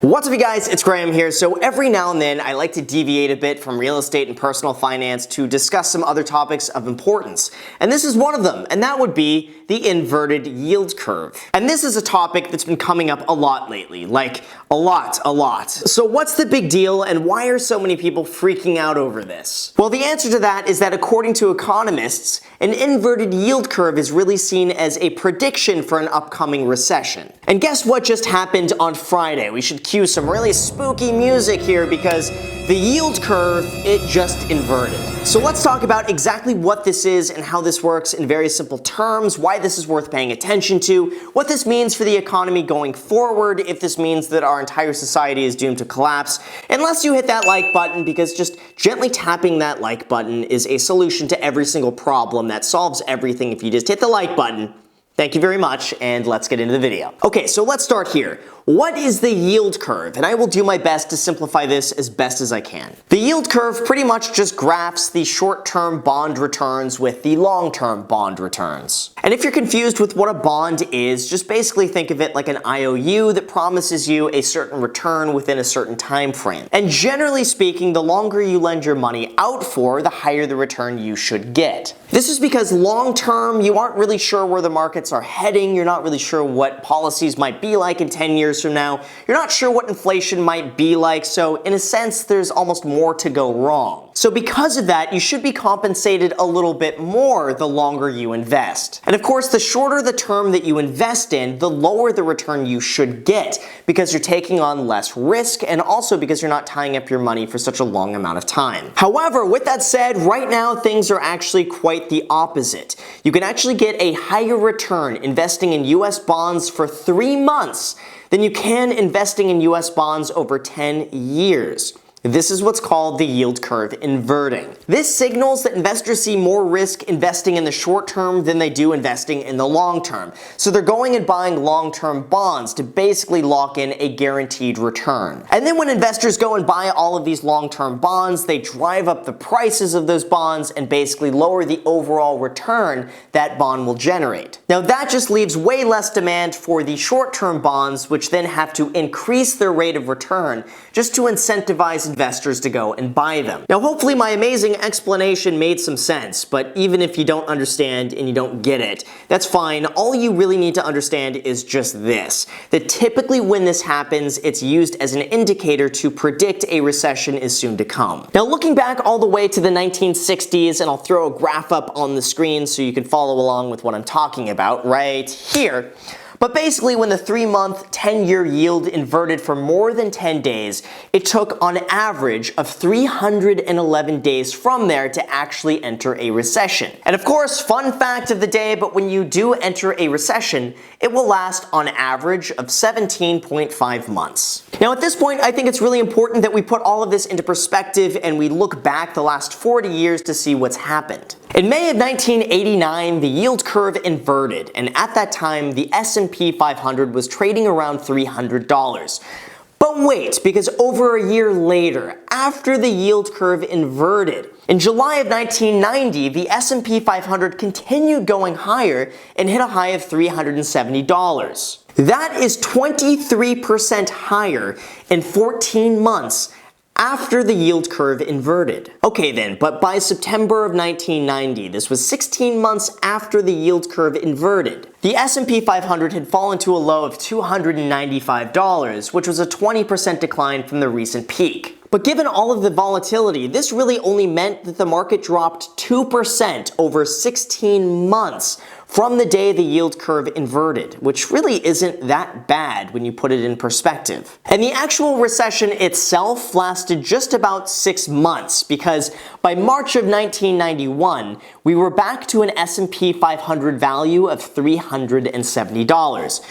What's up you guys, it's Graham here. So every now and then I like to deviate a bit from real estate and personal finance to discuss some other topics of importance. And this is one of them, and that would be the inverted yield curve. And this is a topic that's been coming up a lot lately, like a lot. So what's the big deal and why are so many people freaking out over this? Well, the answer to that is that according to economists, an inverted yield curve is really seen as a prediction for an upcoming recession. And guess what just happened on Friday? We should cue some really spooky music here because the yield curve, it just inverted. So let's talk about exactly what this is and how this works in very simple terms, why this is worth paying attention to, what this means for the economy going forward, if this means that our entire society is doomed to collapse, unless you hit that like button, because just gently tapping that like button is a solution to every single problem that solves everything if you just hit the like button. Thank you very much, and let's get into the video. Okay, so let's start here. What is the yield curve? And I will do my best to simplify this as best as I can. The yield curve pretty much just graphs the short-term bond returns with the long-term bond returns. And if you're confused with what a bond is, just basically think of it like an IOU that promises you a certain return within a certain time frame. And generally speaking, the longer you lend your money out for, the higher the return you should get. This is because long-term, you aren't really sure where the markets are heading, you're not really sure what policies might be like in 10 years from now, you're not sure what inflation might be like, so in a sense, there's almost more to go wrong. So because of that, you should be compensated a little bit more the longer you invest. And of course, the shorter the term that you invest in, the lower the return you should get, because you're taking on less risk and also because you're not tying up your money for such a long amount of time. However, with that said, right now things are actually quite the opposite. You can actually get a higher return investing in US bonds for 3 months than you can investing in US bonds over 10 years. This is what's called the yield curve inverting. This signals that investors see more risk investing in the short term than they do investing in the long term. So they're going and buying long-term bonds to basically lock in a guaranteed return. And then when investors go and buy all of these long-term bonds, they drive up the prices of those bonds and basically lower the overall return that bond will generate. Now that just leaves way less demand for the short-term bonds, which then have to increase their rate of return just to incentivize investors to go and buy them. Now hopefully my amazing explanation made some sense, but even if you don't understand and you don't get it, that's fine. All you really need to understand is just this, that typically when this happens, it's used as an indicator to predict a recession is soon to come. Now looking back all the way to the 1960s, and I'll throw a graph up on the screen so you can follow along with what I'm talking about right here. But basically, when the 3-month, 10-year yield inverted for more than 10 days, it took on average of 311 days from there to actually enter a recession. And of course, fun fact of the day, but when you do enter a recession, it will last on average of 17.5 months. Now at this point, I think it's really important that we put all of this into perspective and we look back the last 40 years to see what's happened. In May of 1989, the yield curve inverted, and at that time, the S&P 500 was trading around $300. But wait, because over a year later, after the yield curve inverted, in July of 1990, the S&P 500 continued going higher and hit a high of $370. That is 23% higher in 14 months after the yield curve inverted. Okay then, but by September of 1990, this was 16 months after the yield curve inverted, the S&P 500 had fallen to a low of $295, which was a 20% decline from the recent peak. But given all of the volatility, this really only meant that the market dropped 2% over 16 months from the day the yield curve inverted, which really isn't that bad when you put it in perspective. And the actual recession itself lasted just about 6 months, because by March of 1991, we were back to an S&P 500 value of $370.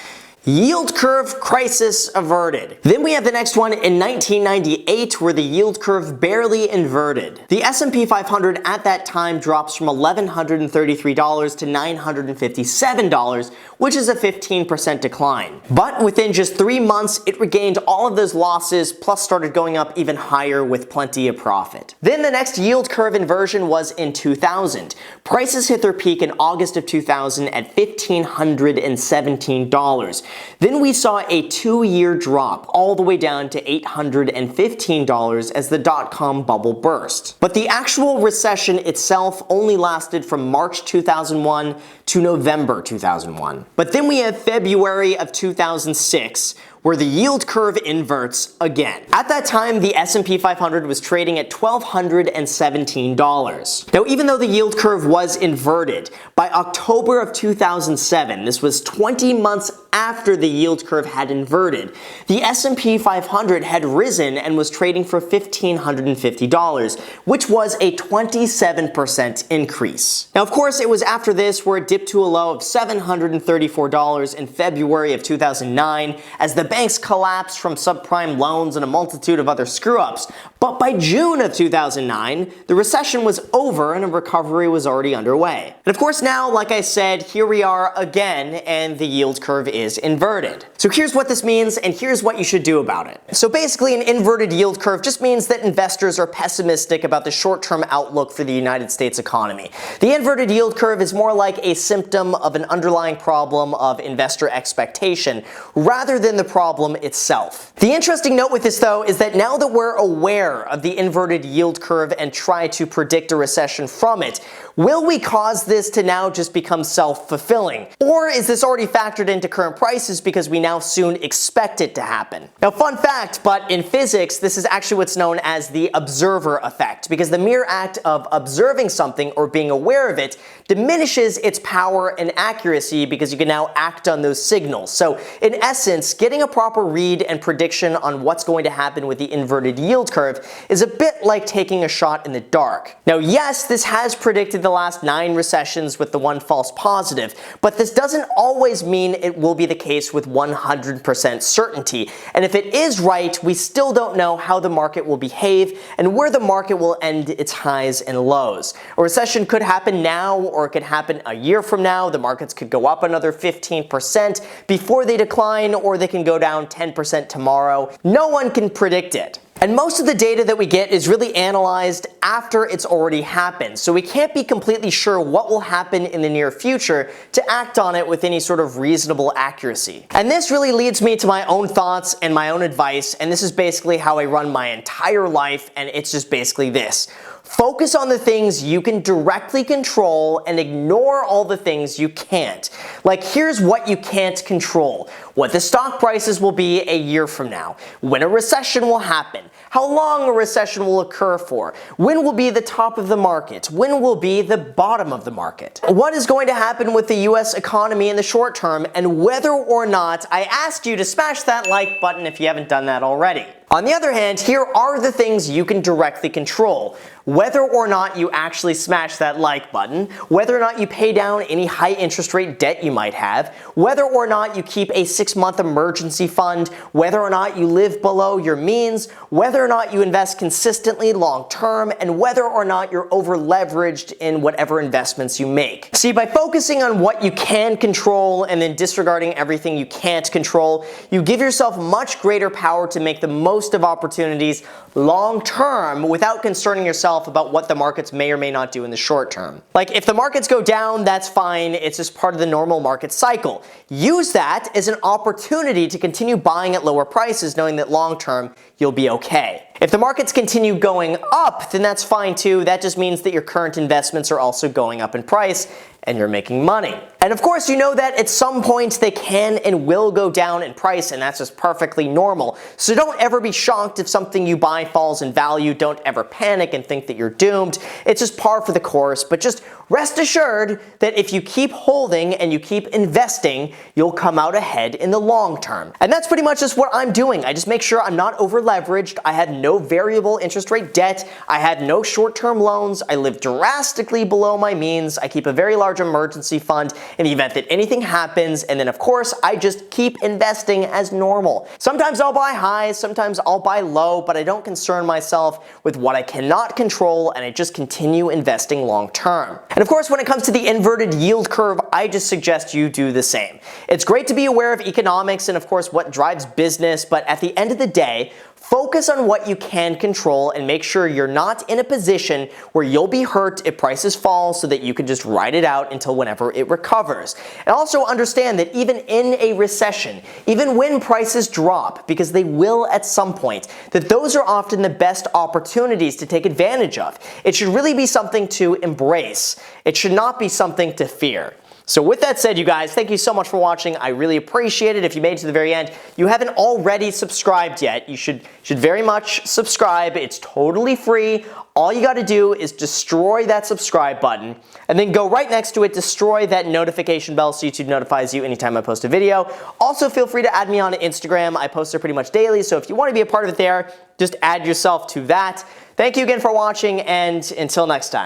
Yield curve crisis averted. Then we have the next one in 1998 where the yield curve barely inverted. The S&P 500 at that time drops from $1,133 to $957, which is a 15% decline. But within just 3 months, it regained all of those losses, plus started going up even higher with plenty of profit. Then the next yield curve inversion was in 2000. Prices hit their peak in August of 2000 at $1,517. Then we saw a 2-year drop all the way down to $815 as the dot-com bubble burst. But the actual recession itself only lasted from March 2001 to November 2001. But then we have February of 2006, where the yield curve inverts again. At that time, the S&P 500 was trading at $1,217. Now, even though the yield curve was inverted, by October of 2007, this was 20 months after the yield curve had inverted, the S&P 500 had risen and was trading for $1,550, which was a 27% increase. Now, of course, it was after this where it dipped to a low of $734 in February of 2009 as the banks collapsed from subprime loans and a multitude of other screw-ups. But by June of 2009, the recession was over and a recovery was already underway. And of course now, like I said, here we are again and the yield curve is inverted. So here's what this means and here's what you should do about it. So basically an inverted yield curve just means that investors are pessimistic about the short-term outlook for the United States economy. The inverted yield curve is more like a symptom of an underlying problem of investor expectation rather than the problem itself. The interesting note with this though is that now that we're aware of the inverted yield curve and try to predict a recession from it, will we cause this to now just become self-fulfilling? Or is this already factored into current prices because we now soon expect it to happen? Now, fun fact, but in physics, this is actually what's known as the observer effect, because the mere act of observing something or being aware of it diminishes its power and accuracy because you can now act on those signals. So in essence, getting a proper read and prediction on what's going to happen with the inverted yield curve is a bit like taking a shot in the dark. Now, yes, this has predicted the last 9 recessions with the one false positive, but this doesn't always mean it will be the case with 100% certainty. And if it is right, we still don't know how the market will behave and where the market will end its highs and lows. A recession could happen now, or it could happen a year from now. The markets could go up another 15% before they decline, or they can go down 10% tomorrow. No one can predict it. And most of the data that we get is really analyzed after it's already happened, so we can't be completely sure what will happen in the near future to act on it with any sort of reasonable accuracy. And this really leads me to my own thoughts and my own advice, and this is basically how I run my entire life, and it's just basically this. Focus on the things you can directly control and ignore all the things you can't. Like, here's what you can't control: what the stock prices will be a year from now, when a recession will happen, how long a recession will occur for, when will be the top of the market, when will be the bottom of the market, what is going to happen with the US economy in the short term, and whether or not I asked you to smash that like button if you haven't done that already. On the other hand, here are the things you can directly control: whether or not you actually smash that like button, whether or not you pay down any high interest rate debt you might have, whether or not you keep a 6-month emergency fund, whether or not you live below your means, whether or not you invest consistently long term, and whether or not you're over leveraged in whatever investments you make. See, by focusing on what you can control and then disregarding everything you can't control, you give yourself much greater power to make the most of opportunities long term without concerning yourself about what the markets may or may not do in the short term. Like, if the markets go down, that's fine. It's just part of the normal market cycle. Use that as an opportunity to continue buying at lower prices, knowing that long term you'll be okay. If the markets continue going up, then that's fine too. That just means that your current investments are also going up in price and you're making money. And of course, you know that at some point they can and will go down in price, and that's just perfectly normal. So don't ever be shocked if something you buy falls in value. Don't ever panic and think that you're doomed. It's just par for the course, but just rest assured that if you keep holding and you keep investing, you'll come out ahead in the long term. And that's pretty much just what I'm doing. I just make sure I'm not over leveraged. I have no variable interest rate debt. I have no short-term loans. I live drastically below my means. I keep a very large emergency fund in the event that anything happens, and then of course I just keep investing as normal. Sometimes I'll buy highs, sometimes I'll buy low, but I don't concern myself with what I cannot control, and I just continue investing long term. And of course, when it comes to the inverted yield curve, I just suggest you do the same. It's great to be aware of economics and of course what drives business, but at the end of the day, Focus on what you can control and make sure you're not in a position where you'll be hurt if prices fall so that you can just ride it out until whenever it recovers. And also understand that even in a recession, even when prices drop, because they will at some point, that those are often the best opportunities to take advantage of. It should really be something to embrace. It should not be something to fear. So with that said, you guys, thank you so much for watching. I really appreciate it. If you made it to the very end, you haven't already subscribed yet, you should very much subscribe. It's totally free. All you got to do is destroy that subscribe button and then go right next to it, destroy that notification bell so YouTube notifies you anytime I post a video. Also, feel free to add me on Instagram. I post there pretty much daily, so if you want to be a part of it there, just add yourself to that. Thank you again for watching, and until next time.